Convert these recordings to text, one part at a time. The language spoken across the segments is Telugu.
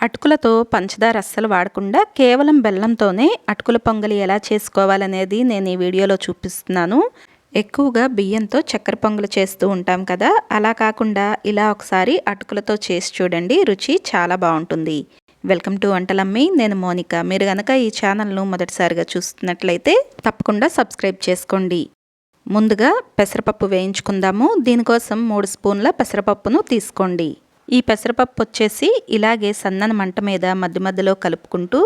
అటుకులతో పంచదార అస్సలు వాడకుండా కేవలం బెల్లంతోనే అటుకుల పొంగలి ఎలా చేసుకోవాలనేది నేను ఈ వీడియోలో చూపిస్తున్నాను. ఎక్కువగా బియ్యంతో చక్కెర పొంగలు చేస్తూ ఉంటాం కదా, అలా కాకుండా ఇలా ఒకసారి అటుకులతో చేసి చూడండి, రుచి చాలా బాగుంటుంది. వెల్కమ్ టు వంటలమ్మి, నేను మోనిక. మీరు కనుక ఈ ఛానల్ను మొదటిసారిగా చూస్తున్నట్లయితే తప్పకుండా సబ్స్క్రైబ్ చేసుకోండి. ముందుగా పెసరపప్పు వేయించుకుందాము. దీనికోసం 3 స్పూన్ల పెసరపప్పును తీసుకోండి. ఈ పెసరపప్పు వచ్చేసి ఇలాగే సన్నని మంట మీద మధ్య మధ్యలో కలుపుకుంటూ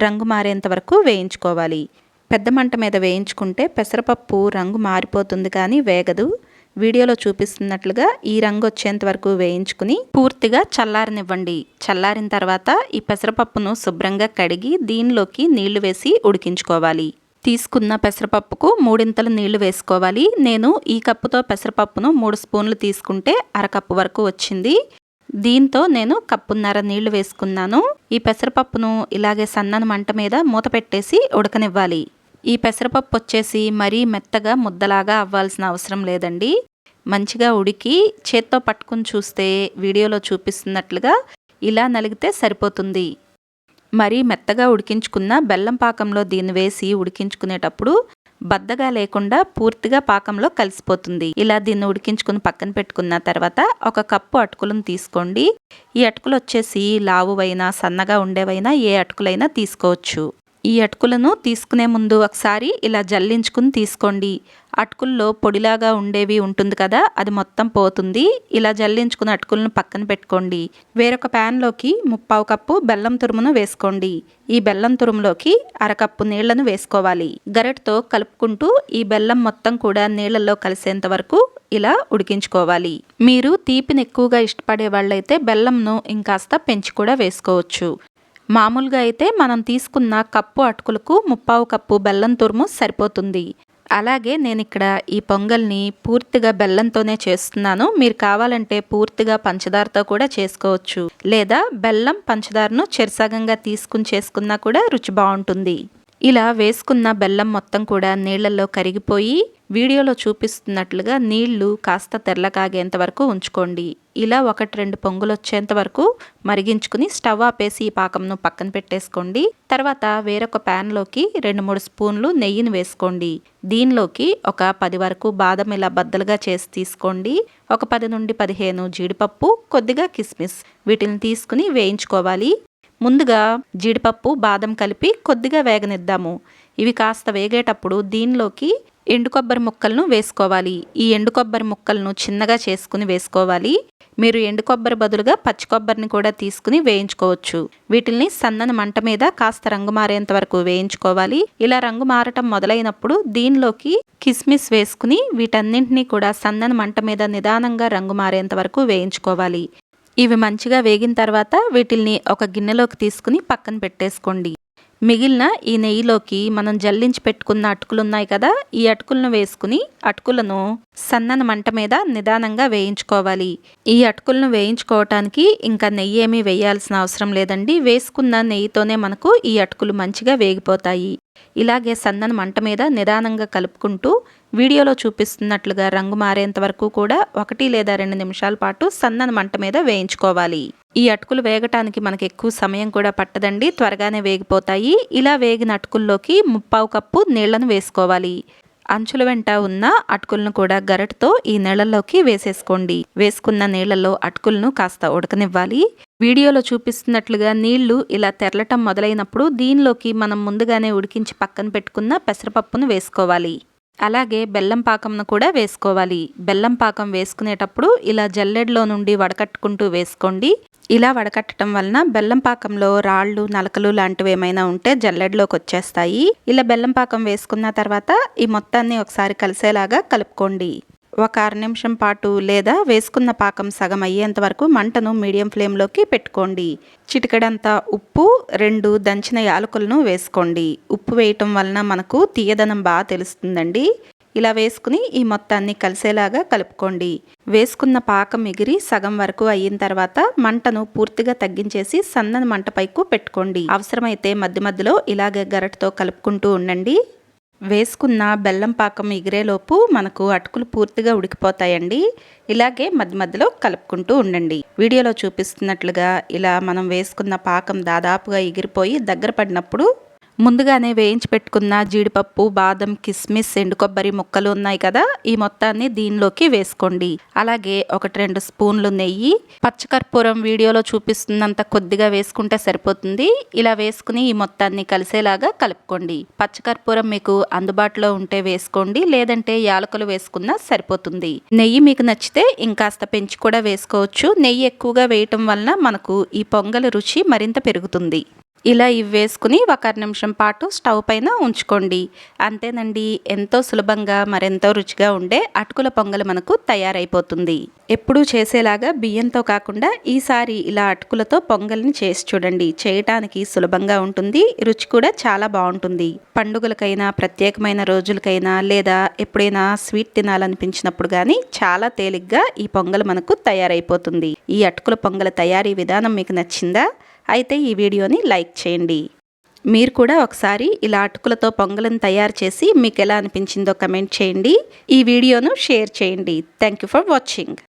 రంగు మారేంత వరకు వేయించుకోవాలి. పెద్ద మంట మీద వేయించుకుంటే పెసరపప్పు రంగు మారిపోతుంది కానీ వేగదు. వీడియోలో చూపిస్తున్నట్లుగా ఈ రంగు వచ్చేంత వరకు వేయించుకుని పూర్తిగా చల్లారనివ్వండి. చల్లారిన తర్వాత ఈ పెసరపప్పును శుభ్రంగా కడిగి దీనిలోకి నీళ్లు వేసి ఉడికించుకోవాలి. తీసుకున్న పెసరపప్పుకు 3 నీళ్లు వేసుకోవాలి. నేను ఈ కప్పుతో పెసరపప్పును 3 స్పూన్లు తీసుకుంటే అరకప్పు వరకు వచ్చింది. దీంతో నేను కప్పున్నర నీళ్లు వేసుకున్నాను. ఈ పెసరపప్పును ఇలాగే సన్నని మంట మీద మూత పెట్టేసి ఉడకనివ్వాలి. ఈ పెసరపప్పు వచ్చేసి మరీ మెత్తగా ముద్దలాగా అవ్వాల్సిన అవసరం లేదండి. మంచిగా ఉడికి చేత్తో పట్టుకుని చూస్తే వీడియోలో చూపిస్తున్నట్లుగా ఇలా నలిగితే సరిపోతుంది. మరీ మెత్తగా ఉడికించుకున్న బెల్లం పాకంలో దీన్ని వేసి ఉడికించుకునేటప్పుడు బద్దగా లేకుండా పూర్తిగా పాకంలో కలిసిపోతుంది. ఇలా దీన్ని ఉడికించుకుని పక్కన పెట్టుకున్న తర్వాత 1 కప్పు అటుకులను తీసుకోండి. ఈ అటుకులు వచ్చేసి లావువైనా సన్నగా ఉండేవైనా ఏ అటుకులైనా తీసుకోవచ్చు. ఈ అటుకులను తీసుకునే ముందు ఒకసారి ఇలా జల్లించుకుని తీసుకోండి. అటుకుల్లో పొడిలాగా ఉండేవి ఉంటుంది కదా, అది మొత్తం పోతుంది. ఇలా జల్లించుకున్న అటుకులను పక్కన పెట్టుకోండి. వేరొక ప్యాన్లోకి 3/4 కప్పు బెల్లం తురుమును వేసుకోండి. ఈ బెల్లం తురుములోకి అరకప్పు నీళ్లను వేసుకోవాలి. గరిటతో కలుపుకుంటూ ఈ బెల్లం మొత్తం కూడా నీళ్లలో కలిసేంత వరకు ఇలా ఉడికించుకోవాలి. మీరు తీపిని ఎక్కువగా ఇష్టపడే వాళ్ళైతే బెల్లంను ఇంకాస్త పెంచి కూడా వేసుకోవచ్చు. మామూలుగా అయితే మనం తీసుకున్న కప్పు అటుకులకు 3/4 కప్పు బెల్లం తురుము సరిపోతుంది. అలాగే నేను ఇక్కడ ఈ పొంగల్ని పూర్తిగా బెల్లంతోనే చేస్తున్నాను. మీరు కావాలంటే పూర్తిగా పంచదారతో కూడా చేసుకోవచ్చు, లేదా బెల్లం పంచదారను చెరసగంగా తీసుకుని చేసుకున్నా కూడా రుచి బాగుంటుంది. ఇలా వేసుకున్న బెల్లం మొత్తం కూడా నీళ్లలో కరిగిపోయి వీడియోలో చూపిస్తున్నట్లుగా నీళ్లు కాస్త తెల్లకాగేంత వరకు ఉంచుకోండి. ఇలా 1-2 పొంగులు వచ్చేంత వరకు మరిగించుకుని స్టవ్ ఆపేసి ఈ పాకంను పక్కన పెట్టేసుకోండి. తర్వాత వేరొక ప్యాన్లోకి 2-3 స్పూన్లు నెయ్యిని వేసుకోండి. దీనిలోకి ఒక 10 వరకు బాదం ఇలా బద్దలుగా చేసి తీసుకోండి. ఒక 10 నుండి 15 జీడిపప్పు, కొద్దిగా కిస్మిస్, వీటిని తీసుకుని వేయించుకోవాలి. ముందుగా జీడిపప్పు బాదం కలిపి కొద్దిగా వేగనిద్దాము. ఇవి కాస్త వేగేటప్పుడు దీనిలోకి ఎండు కొబ్బరి ముక్కలను వేసుకోవాలి. ఈ ఎండు కొబ్బరి ముక్కలను చిన్నగా చేసుకుని వేసుకోవాలి. మీరు ఎండు కొబ్బరి బదులుగా పచ్చి కొబ్బరిని కూడా తీసుకుని వేయించుకోవచ్చు. వీటిల్ని సన్నని మంట మీద కాస్త రంగు మారేంత వరకు వేయించుకోవాలి. ఇలా రంగు మారటం మొదలైనప్పుడు దీనిలోకి కిస్మిస్ వేసుకుని వీటన్నింటినీ కూడా సన్నని మంట మీద నిదానంగా రంగు మారేంత వరకు వేయించుకోవాలి. ఇవి మంచిగా వేగిన తర్వాత వీటిల్ని ఒక గిన్నెలోకి తీసుకుని పక్కన పెట్టేసుకోండి. మిగిలిన ఈ నెయ్యిలోకి మనం జల్లించి పెట్టుకున్న అటుకులు ఉన్నాయి కదా, ఈ అటుకులను వేసుకుని అటుకులను సన్నని మంట మీద నిదానంగా వేయించుకోవాలి. ఈ అటుకులను వేయించుకోవటానికి ఇంకా నెయ్యి ఏమీ వేయాల్సిన అవసరం లేదండి. వేసుకున్న నెయ్యితోనే మనకు ఈ అటుకులు మంచిగా వేగిపోతాయి. ఇలాగే సన్నని మంట మీద నిదానంగా కలుపుకుంటూ వీడియోలో చూపిస్తున్నట్లుగా రంగు మారేంత వరకు కూడా 1 లేదా 2 నిమిషాల పాటు సన్నని మంట మీద వేయించుకోవాలి. ఈ అటుకులు వేగటానికి మనకి ఎక్కువ సమయం కూడా పట్టదండి, త్వరగానే వేగిపోతాయి. ఇలా వేగిన అటుకుల్లోకి 3/4 కప్పు నీళ్లను వేసుకోవాలి. అంచుల వెంట ఉన్న అటుకులను కూడా గరిటతో ఈ నీళ్లలోకి వేసేసుకోండి. వేసుకున్న నీళ్లలో అటుకులను కాస్త ఉడకనివ్వాలి. వీడియోలో చూపిస్తున్నట్లుగా నీళ్లు ఇలా తెరలటం మొదలైనప్పుడు దీనిలోకి మనం ముందుగానే ఉడికించి పక్కన పెట్టుకున్న పెసరపప్పును వేసుకోవాలి. అలాగే బెల్లం పాకంను కూడా వేసుకోవాలి. బెల్లం పాకం వేసుకునేటప్పుడు ఇలా జల్లెడలో నుండి వడకట్టుకుంటూ వేసుకోండి. ఇలా వడకట్టడం వలన బెల్లం పాకంలో రాళ్ళు, నలకలు లాంటివి ఏమైనా ఉంటే జల్లెడలోకి వచ్చేస్తాయి. ఇలా బెల్లం పాకం వేసుకున్న తర్వాత ఈ మొత్తాన్ని ఒకసారి కలిసేలాగా కలుపుకోండి. ఒక 1/2 నిమిషం పాటు లేదా వేసుకున్న పాకం సగం అయ్యేంత వరకు మంటను మీడియం ఫ్లేమ్లోకి పెట్టుకోండి. చిటికెడంత ఉప్పు, 2 దంచిన యాలకులను వేసుకోండి. ఉప్పు వేయటం వలన మనకు తీయదనం బాగా తెలుస్తుందండి. ఇలా వేసుకుని ఈ మొత్తాన్ని కలిసేలాగా కలుపుకోండి. వేసుకున్న పాకం ఎగిరి సగం వరకు అయిన తర్వాత మంటను పూర్తిగా తగ్గించేసి సన్నని మంట పైకు పెట్టుకోండి. అవసరమైతే మధ్య మధ్యలో ఇలాగే గరిటతో కలుపుకుంటూ ఉండండి. వేసుకున్న బెల్లం పాకం ఎగిరేలోపు మనకు అటుకులు పూర్తిగా ఉడికిపోతాయండి. ఇలాగే మధ్య మధ్యలో కలుపుకుంటూ ఉండండి. వీడియోలో చూపిస్తున్నట్లుగా ఇలా మనం వేసుకున్న పాకం దాదాపుగా ఎగిరిపోయి దగ్గర పడినప్పుడు ముందుగానే వేయించి పెట్టుకున్న జీడిపప్పు, బాదం, కిస్మిస్, ఎండు కొబ్బరి ముక్కలు ఉన్నాయి కదా, ఈ మొత్తాన్ని దీనిలోకి వేసుకోండి. అలాగే 1-2 స్పూన్లు నెయ్యి, పచ్చకర్పూరం వీడియోలో చూపిస్తున్నంత కొద్దిగా వేసుకుంటే సరిపోతుంది. ఇలా వేసుకుని ఈ మొత్తాన్ని కలిసేలాగా కలుపుకోండి. పచ్చకర్పూరం మీకు అందుబాటులో ఉంటే వేసుకోండి, లేదంటే యాలకులు వేసుకున్నా సరిపోతుంది. నెయ్యి మీకు నచ్చితే ఇంకాస్త పెంచి కూడా వేసుకోవచ్చు. నెయ్యి ఎక్కువగా వేయటం వలన మనకు ఈ పొంగల్ రుచి మరింత పెరుగుతుంది. ఇలా ఇవి వేసుకుని 1 నిమిషం పాటు స్టవ్ పైన ఉంచుకోండి. అంతేనండి, ఎంతో సులభంగా మరెంతో రుచిగా ఉండే అటుకుల పొంగల్ మనకు తయారైపోతుంది. ఎప్పుడూ చేసేలాగా బియ్యంతో కాకుండా ఈసారి ఇలా అటుకులతో పొంగల్ని చేసి చూడండి. చేయటానికి సులభంగా ఉంటుంది, రుచి కూడా చాలా బాగుంటుంది. పండుగలకైనా, ప్రత్యేకమైన రోజులకైనా, లేదా ఎప్పుడైనా స్వీట్ తినాలనిపించినప్పుడు కానీ చాలా తేలిగ్గా ఈ పొంగల్ మనకు తయారైపోతుంది. ఈ అటుకుల పొంగల్ తయారీ విధానం మీకు నచ్చిందా? అయితే ఈ వీడియోని లైక్ చేయండి. మీరు కూడా ఒకసారి ఇలా అటుకులతో పొంగల్ని తయారు చేసి మీకు ఎలా అనిపించిందో కమెంట్ చేయండి. ఈ వీడియోను షేర్ చేయండి. Thank you for watching.